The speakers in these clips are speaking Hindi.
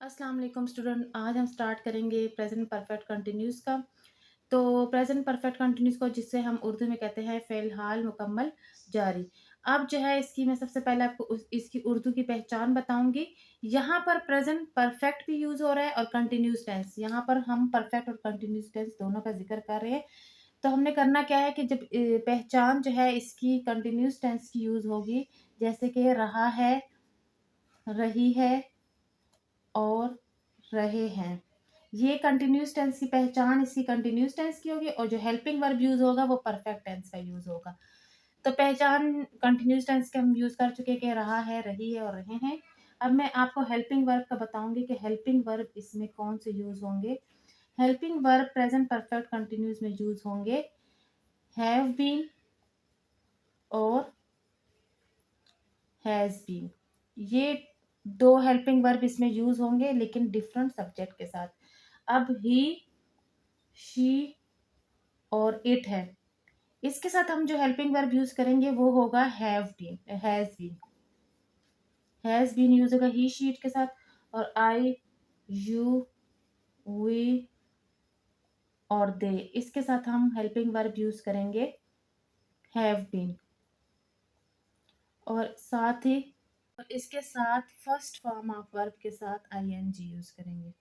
अस्सलाम वालेकुम स्टूडेंट। आज हम स्टार्ट करेंगे प्रेजेंट परफेक्ट कंटिन्यूस का। तो प्रेजेंट परफेक्ट कंटिन्यूस को जिससे हम उर्दू में कहते हैं फ़िलहाल मुकम्मल जारी। अब जो है इसकी मैं सबसे पहले आपको इसकी उर्दू की पहचान बताऊंगी। यहाँ पर प्रेजेंट परफेक्ट भी यूज़ हो रहा है और कंटिन्यूस टेंस। यहाँ पर हम परफेक्ट और कंटिन्यूस टेंस दोनों का जिक्र कर रहे हैं। तो हमने करना क्या है कि जब पहचान जो है इसकी कंटिन्यूस टेंस की यूज़ होगी, जैसे कि रहा है, रही है और रहे हैं। ये कंटिन्यूस टेंस की पहचान इसकी कंटिन्यूस टेंस की होगी और जो हेल्पिंग वर्ब यूज़ होगा वो परफेक्ट टेंस का यूज़ होगा। तो पहचान कंटिन्यूस टेंस के हम यूज़ कर चुके हैं कि रहा है, रही है और रहे हैं। अब मैं आपको हेल्पिंग वर्ब का बताऊंगी कि हेल्पिंग वर्ब इसमें कौन से यूज़ होंगे। Helping verb present perfect continuous में यूज़ होंगे हैव बीन और हैज़ बीन। ये दो हेल्पिंग वर्ब इसमें यूज़ होंगे लेकिन डिफरेंट सब्जेक्ट के साथ। अब ही, शी और इट है। इसके साथ हम जो हेल्पिंग वर्ब यूज करेंगे वो होगा have been, has been. Has been use होगा ही शी इट के साथ। और आई, यू, वी और दे, इसके साथ हम हेल्पिंग वर्ब यूज करेंगे हैव बीन। और साथ ही और इसके साथ फर्स्ट फॉर्म ऑफ वर्ब के साथ आईएनजी यूज करेंगे।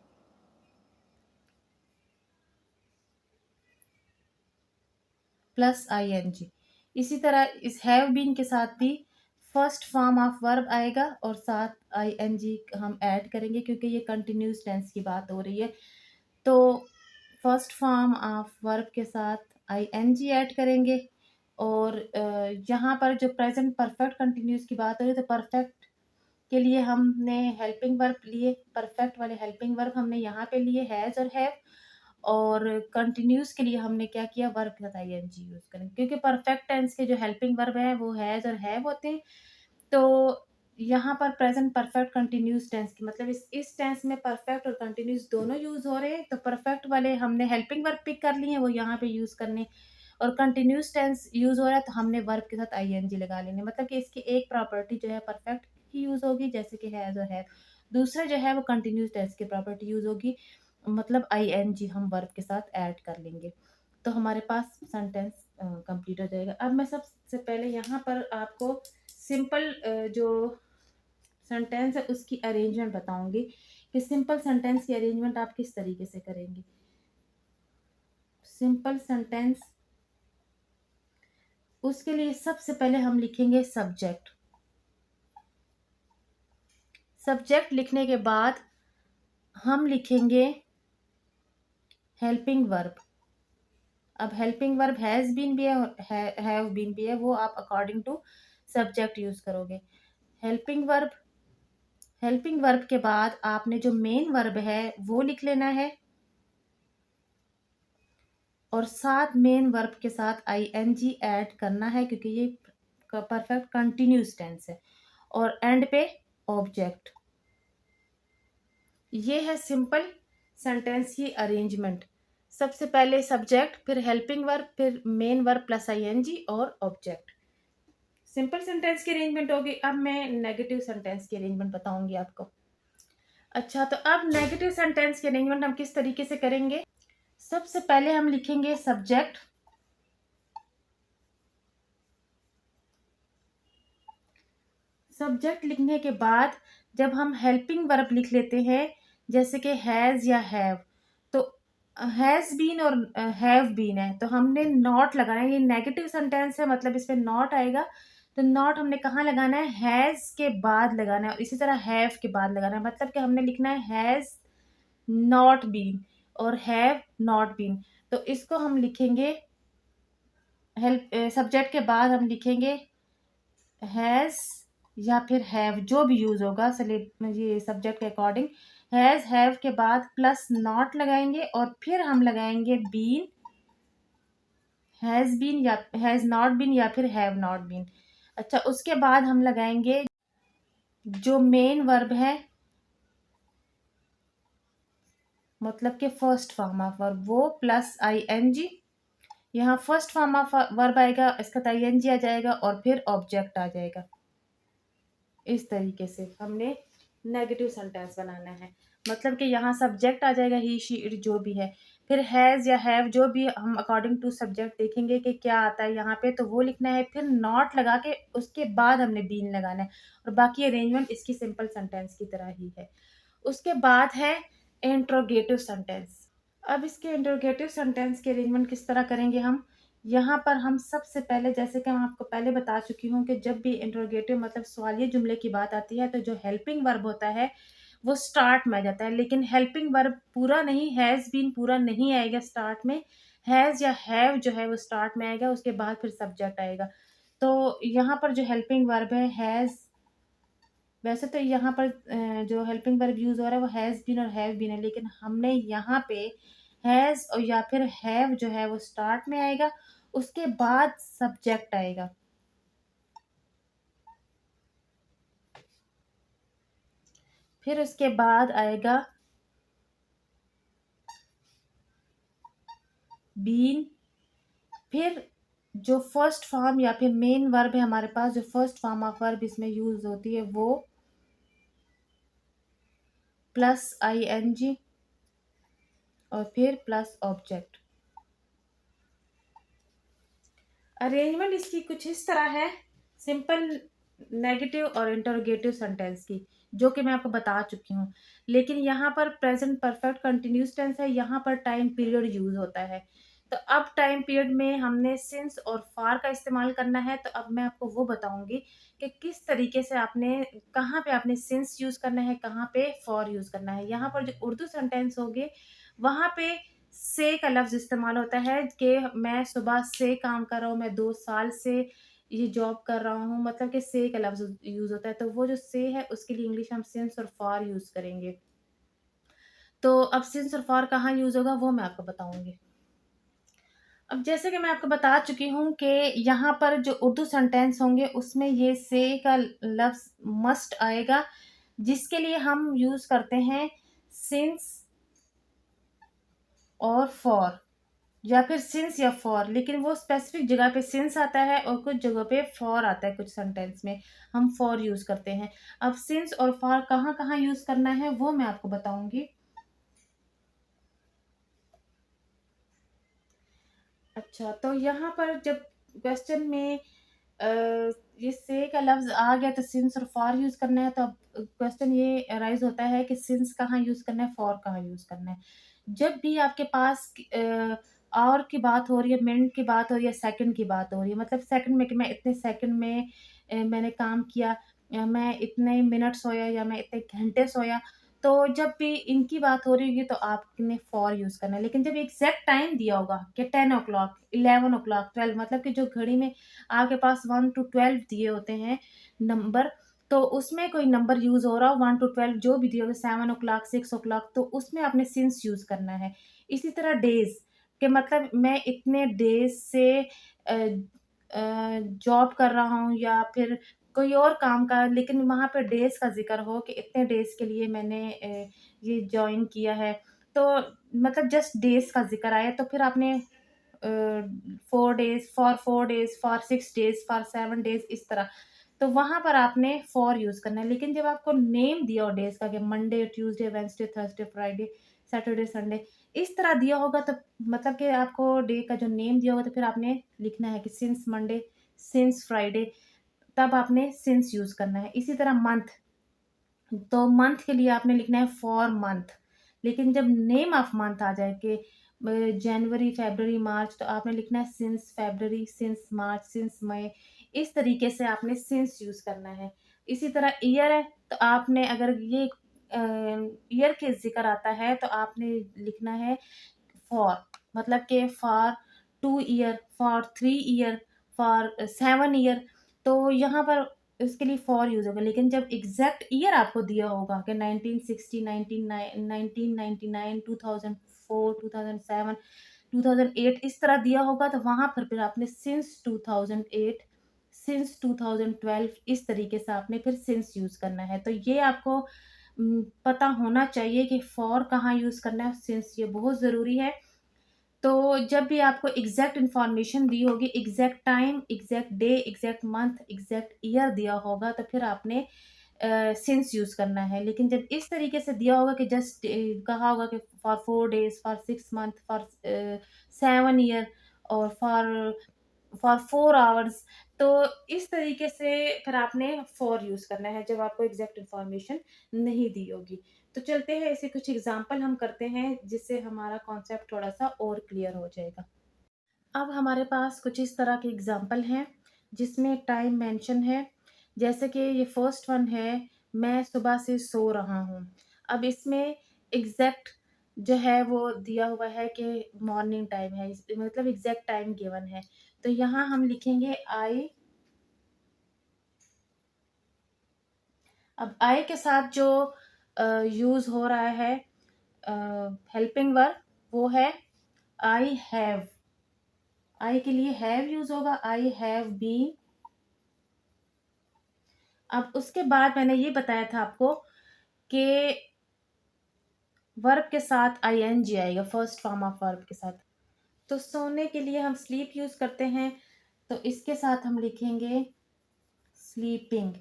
Plus I N G. इसी तरह इस हैव बीन के साथ भी फर्स्ट फॉर्म ऑफ वर्ब आएगा और साथ आईएनजी हम ऐड करेंगे क्योंकि ये कंटिन्यूस टेंस की बात हो रही है। तो फर्स्ट फॉर्म ऑफ वर्ब के साथ आईएनजी ऐड करेंगे। और यहाँ पर जो प्रेजेंट परफेक्ट कंटिन्यूस की बात हो रही है तो परफेक्ट के लिए हमने हेल्पिंग वर्ब लिए। परफेक्ट वाले हेल्पिंग वर्ब हमने यहाँ पे लिए हैज़ और हैव। और कंटिन्यूस के लिए हमने क्या किया, वर्ब के साथ आईएनजी यूज करें क्योंकि परफेक्ट टेंस के जो हेल्पिंग वर्ब है वो हैज और हैव होते हैं। तो यहाँ पर प्रेजेंट परफेक्ट कंटिन्यूस टेंस की मतलब इस टेंस में परफेक्ट और कंटिन्यूस दोनों यूज हो रहे हैं। तो परफेक्ट वाले हमने हेल्पिंग वर्ब पिक कर लिए हैं, वो यहाँ पे यूज करने। और कंटिन्यूस टेंस यूज हो रहा है तो हमने वर्ब के साथ आईएनजी लगा लेने। मतलब कि इसकी एक प्रॉपर्टी जो है परफेक्ट की यूज होगी जैसे कि हैज और हैव। दूसरा जो है वो कंटिन्यूस टेंस की प्रॉपर्टी यूज होगी, मतलब आईएनजी हम वर्ब के साथ ऐड कर लेंगे। तो हमारे पास सेंटेंस कंप्लीट हो जाएगा। अब मैं सबसे पहले यहाँ पर आपको सिंपल जो सेंटेंस है उसकी अरेंजमेंट बताऊंगी कि सिंपल सेंटेंस की अरेंजमेंट आप किस तरीके से करेंगे। सिंपल सेंटेंस, उसके लिए सबसे पहले हम लिखेंगे सब्जेक्ट। सब्जेक्ट लिखने के बाद हम लिखेंगे हेल्पिंग वर्ब। अब हेल्पिंग वर्ब हैज बीन भी है और हैव बीन भी है, वो आप अकॉर्डिंग टू सब्जेक्ट यूज करोगे। हेल्पिंग वर्ब, हेल्पिंग वर्ब के बाद आपने जो मेन वर्ब है वो लिख लेना है और साथ मेन वर्ब के साथ आईएनजी ऐड करना है क्योंकि ये परफेक्ट कंटिन्यूस टेंस है। और एंड पे ऑब्जेक्ट। ये है सिंपल सेंटेंस की अरेंजमेंट। सबसे पहले सब्जेक्ट, फिर हेल्पिंग वर्ब, फिर मेन वर्ब प्लस आईएनजी और ऑब्जेक्ट। सिंपल सेंटेंस की अरेंजमेंट होगी। अब मैं नेगेटिव सेंटेंस की अरेंजमेंट बताऊंगी आपको। अच्छा, तो अब नेगेटिव सेंटेंस की अरेंजमेंट हम किस तरीके से करेंगे। सबसे पहले हम लिखेंगे सब्जेक्ट। सब्जेक्ट लिखने के बाद जब हम हेल्पिंग वर्ब लिख लेते हैं जैसे कि हैज़ या हैव, तो हैज़ बीन और हैव बीन है तो हमने नॉट लगाना है। ये नेगेटिव सेंटेंस है मतलब इसमें नॉट आएगा। तो नॉट हमने कहाँ लगाना है, हैज़ के बाद लगाना है और इसी तरह हैव के बाद लगाना है। मतलब कि हमने लिखना है हैज़ नॉट बीन और हैव नॉट बीन। तो इसको हम लिखेंगे हेल्प सब्जेक्ट के बाद हम लिखेंगे हैज़ या फिर हैव, जो भी यूज़ होगा ये सब्जेक्ट के अकॉर्डिंग। हैज़ हैव के बाद प्लस नॉट लगाएंगे और फिर हम लगाएंगे बीन, हैज़ बीन या हैज़ नॉट बीन या फिर हैव नॉट बीन। अच्छा, उसके बाद हम लगाएंगे जो मेन वर्ब है मतलब कि फर्स्ट फॉर्म ऑफ वर्ब वो प्लस आईएनजी। यहाँ फर्स्ट फॉर्म ऑफ वर्ब आएगा, इसका आईएनजी आ जाएगा और फिर ऑब्जेक्ट आ जाएगा। इस तरीके से हमने नेगेटिव सेंटेंस बनाना है। मतलब कि यहाँ सब्जेक्ट आ जाएगा ही, शी, इट, जो भी है। फिर हैज़ या हैव, जो भी हम अकॉर्डिंग टू सब्जेक्ट देखेंगे कि क्या आता है यहाँ पे, तो वो लिखना है। फिर नॉट लगा के उसके बाद हमने बीन लगाना है, और बाकी अरेंजमेंट इसकी सिंपल सेंटेंस की तरह ही है। उसके बाद है इंट्रोगेटिव सेंटेंस। अब इसके इंट्रोगेटिव सेंटेंस के अरेंजमेंट किस तरह करेंगे हम? यहाँ पर हम सबसे पहले, जैसे कि मैं आपको पहले बता चुकी हूँ, कि जब भी इंट्रोगेटिव मतलब सवालिये जुमले की बात आती है, तो जो हेल्पिंग वर्ब होता है वो स्टार्ट में आ जाता है। लेकिन हेल्पिंग वर्ब पूरा नहीं, हैज़ बीन पूरा नहीं आएगा स्टार्ट में। हैज़ या हैव जो है वो स्टार्ट में आएगा, उसके बाद फिर सब्जेक्ट आएगा। तो यहाँ पर जो हेल्पिंग वर्ब है हैज़, वैसे तो यहाँ पर जो हेल्पिंग वर्ब यूज़ हो रहा है वो हैज़ बीन और हैव बीन है, लेकिन हमने यहाँ पे हैज़ और या फिर हैव जो है वो स्टार्ट में आएगा, उसके बाद सब्जेक्ट आएगा। फिर उसके बाद आएगा बीन। फिर जो फर्स्ट फॉर्म या फिर मेन वर्ब है हमारे पास, जो फर्स्ट फॉर्म ऑफ वर्ब इसमें यूज़ होती है वो प्लस आईएनजी और फिर प्लस ऑब्जेक्ट। अरेंजमेंट इसकी कुछ इस तरह है, सिंपल नेगेटिव और इंटरोगेटिव सेंटेंस की, जो कि मैं आपको बता चुकी हूँ। लेकिन यहाँ पर प्रेजेंट परफेक्ट कंटिन्यूस टेंस है, यहाँ पर टाइम पीरियड यूज होता है। तो अब टाइम पीरियड में हमने सिंस और फार का इस्तेमाल करना है। तो अब मैं आपको वो बताऊंगी कि किस तरीके से आपने, कहाँ पे आपने सिंस यूज करना है, कहाँ पे फॉर यूज करना है। यहाँ पर जो उर्दू सेंटेंस होंगे वहाँ पे से का लफ्ज़ इस्तेमाल होता है कि मैं सुबह से काम कर रहा हूँ, मैं 2 साल से ये जॉब कर रहा हूँ, मतलब कि से का लफ्ज़ यूज़ होता है। तो वो जो से है उसके लिए इंग्लिश हम सिंस और फॉर यूज़ करेंगे। तो अब सिंस और फॉर कहाँ यूज़ होगा वो मैं आपको बताऊँगी। अब जैसे कि मैं आपको बता चुकी हूँ कि यहाँ पर जो उर्दू सेंटेंस होंगे उसमें ये से का लफ्ज़ मस्ट आएगा, जिसके लिए हम यूज़ करते हैं सिंस और फॉर, या फिर सिंस या फॉर। लेकिन वो स्पेसिफिक जगह पे सिंस आता है और कुछ जगह पे फॉर आता है, कुछ सेंटेंस में हम फॉर यूज़ करते हैं। अब सिंस और फॉर कहाँ-कहाँ यूज़ करना है वो मैं आपको बताऊँगी। अच्छा, तो यहाँ पर जब क्वेश्चन में अ, ये से का लफ्ज़ आ गया तो सिंस और फॉर यूज़ करना है, तो अब क्वेश्चन ये अराइज़ होता है कि सिंस कहाँ यूज़ करना है, फॉर कहाँ यूज़ करना है। जब भी आपके पास आवर की बात हो रही है, मिनट की बात हो रही है, सेकंड की बात हो रही है, मतलब सेकंड में कि मैं इतने सेकंड में मैंने काम किया, या मैं इतने मिनट सोया, या मैं इतने घंटे सोया, तो जब भी इनकी बात हो रही होगी तो आपने फॉर यूज़ करना है। लेकिन जब एग्ज़ैक्ट टाइम दिया होगा कि 10 ओ क्लॉक, 11 ओ क्लॉक, 12, मतलब कि जो घड़ी में आपके पास 1 टू 12 दिए होते हैं नंबर, तो उसमें कोई नंबर यूज़ हो रहा हो 1 टू 12 जो भी दिए होंगे, 7 ओ क्लॉक, 6 ओ क्लॉक, तो उसमें आपने सिंस यूज़ करना है। इसी तरह डेज़ के मतलब मैं इतने डेज़ से जॉब कर रहा हूँ, या फिर कोई और काम का, लेकिन वहाँ पे डेज़ का ज़िक्र हो कि इतने डेज़ के लिए मैंने ये जॉइन किया है। तो मतलब जस्ट डेज़ का ज़िक्र आया, तो फिर आपने 4 days, for 4 days, for 6 days, for 7 days, इस तरह। तो वहाँ पर आपने फॉर यूज़ करना है। लेकिन जब आपको नेम दिया हो डेज़ का कि Monday, Tuesday, Wednesday, Thursday, Friday, Saturday, Sunday, इस तरह दिया होगा, तो मतलब कि आपको डे का जो नेम दिया होगा, तो फिर आपने लिखना है कि सिंस मंडे, सिंस फ्राइडे, तब आपने सिंस यूज़ करना है। इसी तरह मंथ, तो मंथ के लिए आपने लिखना है फॉर मंथ। लेकिन जब नेम ऑफ मंथ आ जाए कि जनवरी, फ़रवरी, मार्च, तो आपने लिखना है since February, since March, since May. इस तरीके से आपने सिंस यूज़ करना है। इसी तरह ईयर है, तो आपने अगर ये ईयर के ज़िक्र आता है तो आपने लिखना है फॉर, मतलब कि for 2 year, for 3 year, for 7 year, तो यहाँ पर इसके लिए फॉर यूज़ होगा। लेकिन जब एग्ज़ैक्ट ईयर आपको दिया होगा कि 1960, 1999, 2004, 2007, 2008, इस तरह दिया होगा, तो वहाँ पर फिर आपने सिंस 2008, सिंस 2012, इस तरीके से आपने फिर सिंस यूज़ करना है। तो ये आपको पता होना चाहिए कि फॉर कहाँ यूज़ करना है, सिंस, ये बहुत ज़रूरी है। तो जब भी आपको एग्ज़ैक्ट इन्फॉर्मेशन दी होगी, exact time, exact day, exact month, exact year दिया होगा, तो फिर आपने सिंस यूज़ करना है। लेकिन जब इस तरीके से दिया होगा कि जस्ट कहा होगा कि for 4 days, for 6 month, for 7 year और फॉर 4 आवर्स, तो इस तरीके से फिर आपने फॉर यूज़ करना है जब आपको एग्ज़ैक्ट इन्फॉर्मेशन नहीं दी होगी। तो चलते हैं ऐसे कुछ एग्ज़ाम्पल हम करते हैं जिससे हमारा कॉन्सेप्ट थोड़ा-सा और क्लियर हो जाएगा। अब हमारे पास कुछ इस तरह के एग्ज़ाम्पल हैं जिसमें टाइम मेंशन है। जैसे कि ये फर्स्ट वन है, मैं सुबह से सो रहा हूँ। अब इसमें एग्ज़ैक्ट जो है वो दिया हुआ है कि मॉर्निंग टाइम है, इस मतलब एग्ज़ैक्ट टाइम गिवन है। तो यहाँ हम लिखेंगे आई। अब आई के साथ जो यूज़ हो रहा है हेल्पिंग वर्ब, वो है आई हैव। आई के लिए हैव यूज़ होगा, आई हैव बीन। अब उसके बाद मैंने ये बताया था आपको कि वर्ब के साथ आईएनजी आएगा, फर्स्ट फॉर्म ऑफ वर्ब के साथ। तो सोने के लिए हम स्लीप यूज़ करते हैं, तो इसके साथ हम लिखेंगे स्लीपिंग,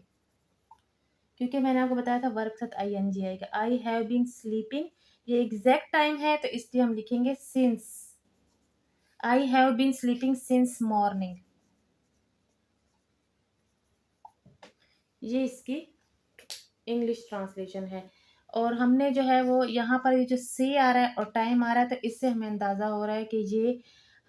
क्योंकि मैंने आपको बताया था वर्ब के साथ आईएनजी आएगा। आई हैव बीन स्लीपिंग, ये एग्जैक्ट टाइम है तो इसलिए हम लिखेंगे since. I have been sleeping since morning. ये इसकी इंग्लिश ट्रांसलेशन है। और हमने जो है वो यहाँ पर ये जो से आ रहा है और टाइम आ रहा है, तो इससे हमें अंदाज़ा हो रहा है कि ये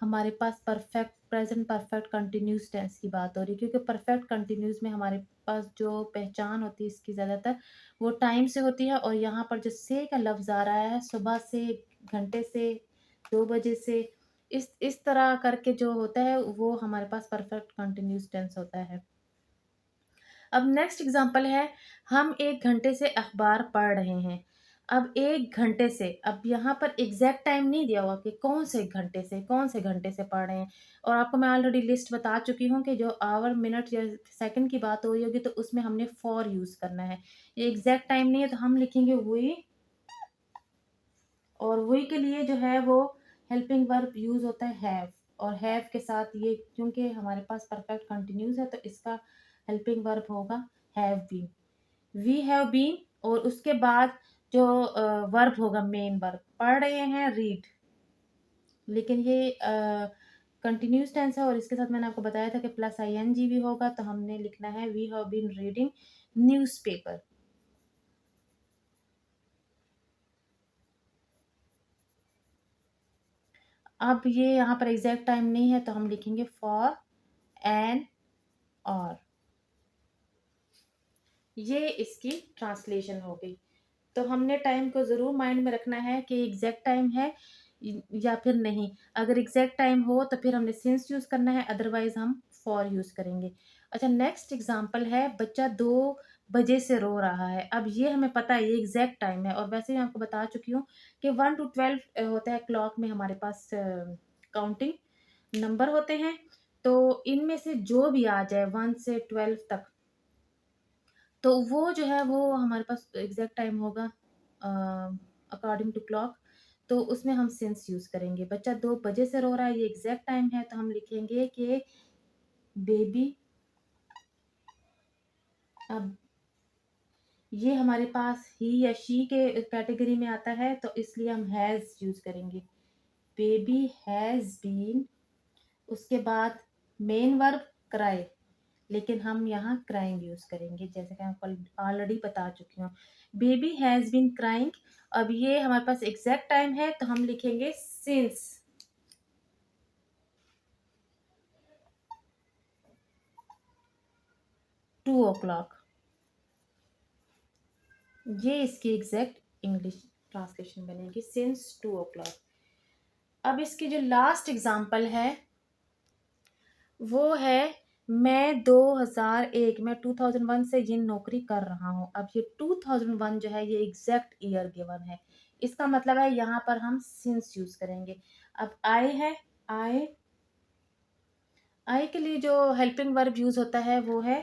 हमारे पास perfect present perfect continuous tense की बात हो रही है, क्योंकि परफेक्ट कंटिन्यूस में हमारे पास जो पहचान होती है इसकी ज़्यादातर वो टाइम से होती है। और यहाँ पर जो से का लफ्ज़ आ रहा है, सुबह से, घंटे से, 2 बजे से, इस तरह करके जो होता है वो हमारे पास परफेक्ट कंटिन्यूस टेंस होता है। अब नेक्स्ट एग्जांपल है, हम 1 घंटे से अखबार पढ़ रहे हैं। अब 1 घंटे से, अब यहाँ पर एग्ज़ैक्ट टाइम नहीं दिया हुआ कि कौन से घंटे से पढ़ रहे हैं। और आपको मैं ऑलरेडी लिस्ट बता चुकी हूँ कि जो आवर, मिनट या सेकंड की बात हो रही होगी तो उसमें हमने फॉर यूज़ करना है। ये एग्ज़ैक्ट टाइम नहीं है तो हम लिखेंगे वी। और वी के लिए जो है वो हेल्पिंग वर्ब यूज़ होता है हैव। और हैव के साथ ये क्योंकि हमारे पास परफेक्ट कंटिन्यूस है तो इसका हेल्पिंग वर्ब होगा have been. We have been, और उसके बाद जो वर्ब होगा मेन वर्ब, पढ़ रहे हैं रीड। लेकिन ये कंटिन्यूस टेंस है और इसके साथ मैंने आपको बताया था कि प्लस आईएनजी भी होगा, तो हमने लिखना है we have been reading newspaper. अब ये यहाँ पर एग्जैक्ट टाइम नहीं है तो हम लिखेंगे फॉर एन और। ये इसकी ट्रांसलेशन हो गई। तो हमने टाइम को ज़रूर माइंड में रखना है कि एग्जैक्ट टाइम है या फिर नहीं। अगर एग्जैक्ट टाइम हो तो फिर हमने सिंस यूज़ करना है, अदरवाइज हम फॉर यूज़ करेंगे। अच्छा, नेक्स्ट एग्जांपल है, बच्चा 2 बजे से रो रहा है। अब ये हमें पता है ये एग्जैक्ट टाइम है, और वैसे मैं आपको बता चुकी हूँ कि 1 to 12 होता है क्लॉक में हमारे पास काउंटिंग नंबर होते हैं। तो इनमें से जो भी आ जाए 1 से 12 तक, तो वो जो है वो हमारे पास एग्जैक्ट टाइम होगा अकॉर्डिंग टू क्लॉक। तो उसमें हम सिंस यूज़ करेंगे। बच्चा 2 बजे से रो रहा है, ये एग्जैक्ट टाइम है तो हम लिखेंगे कि बेबी। अब ये हमारे पास ही या शी के कैटेगरी में आता है तो इसलिए हम हैज़ यूज़ करेंगे। बेबी हैज़ बीन, उसके बाद मेन वर्ब क्राई, लेकिन हम यहाँ क्राइंग यूज़ करेंगे जैसे कि मैं ऑलरेडी बता चुकी हूँ। Baby has been crying. अब ये हमारे पास एग्जैक्ट टाइम है तो हम लिखेंगे सिंस 2 o'clock। ये इसकी एग्जैक्ट इंग्लिश ट्रांसलेशन बनेगी, सिंस 2 o'clock। अब इसकी जो लास्ट एग्जाम्पल है वो है, मैं 2001 मैं 2001 से ये नौकरी कर रहा हूँ। अब ये 2001 जो है ये एग्जैक्ट ईयर गिवन है, इसका मतलब है यहाँ पर हम सिंस यूज करेंगे। अब आई है, आई, आई के लिए जो हेल्पिंग वर्ब यूज होता है वो है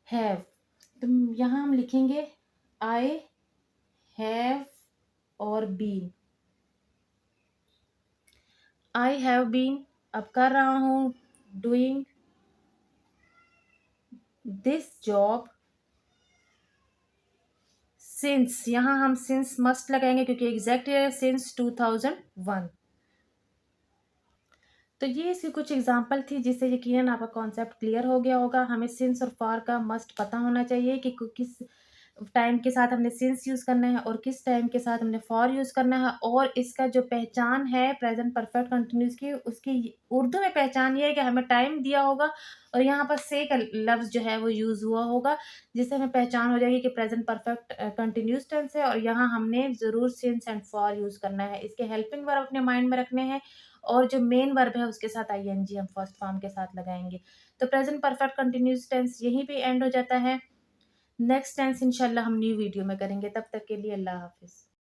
हैव। तो यहाँ हम लिखेंगे आई हैव और बीन। आई हैव बीन, अब कर रहा हूँ, डूइंग दिस जॉब सिंस, यहाँ हम सिंस मस्ट लगाएंगे क्योंकि एग्जैक्ट ईयर है सिंस 2001। तो ये इसकी कुछ एग्जांपल थी जिससे यकीनन आपका कॉन्सेप्ट क्लियर हो गया होगा। हमें सिंस और फॉर का मस्ट पता होना चाहिए कि किस टाइम के साथ हमने सिंस यूज़ करना है और किस टाइम के साथ हमने फॉर यूज़ करना है। और इसका जो पहचान है प्रेजेंट परफेक्ट कंटिन्यूस की, उसकी उर्दू में पहचान ये है कि हमें टाइम दिया होगा और यहाँ पर से का लफ्ज़ जो है वो यूज़ हुआ होगा, जिससे हमें पहचान हो जाएगी कि प्रेजेंट परफेक्ट कंटिन्यूस टेंस है और यहाँ हमने ज़रूर सिंस एंड फॉर यूज़ करना है। इसके हेल्पिंग वर्ब अपने माइंड में रखने हैं और जो मेन वर्ब है उसके साथ आईएनजी हम फर्स्ट फॉर्म के साथ लगाएंगे। तो प्रेजेंट परफेक्ट कंटिन्यूस टेंस यहीं पे एंड हो जाता है। नेक्स्ट टेंस इंशाल्लाह हम न्यू वीडियो में करेंगे। तब तक के लिए अल्लाह हाफ़िज़।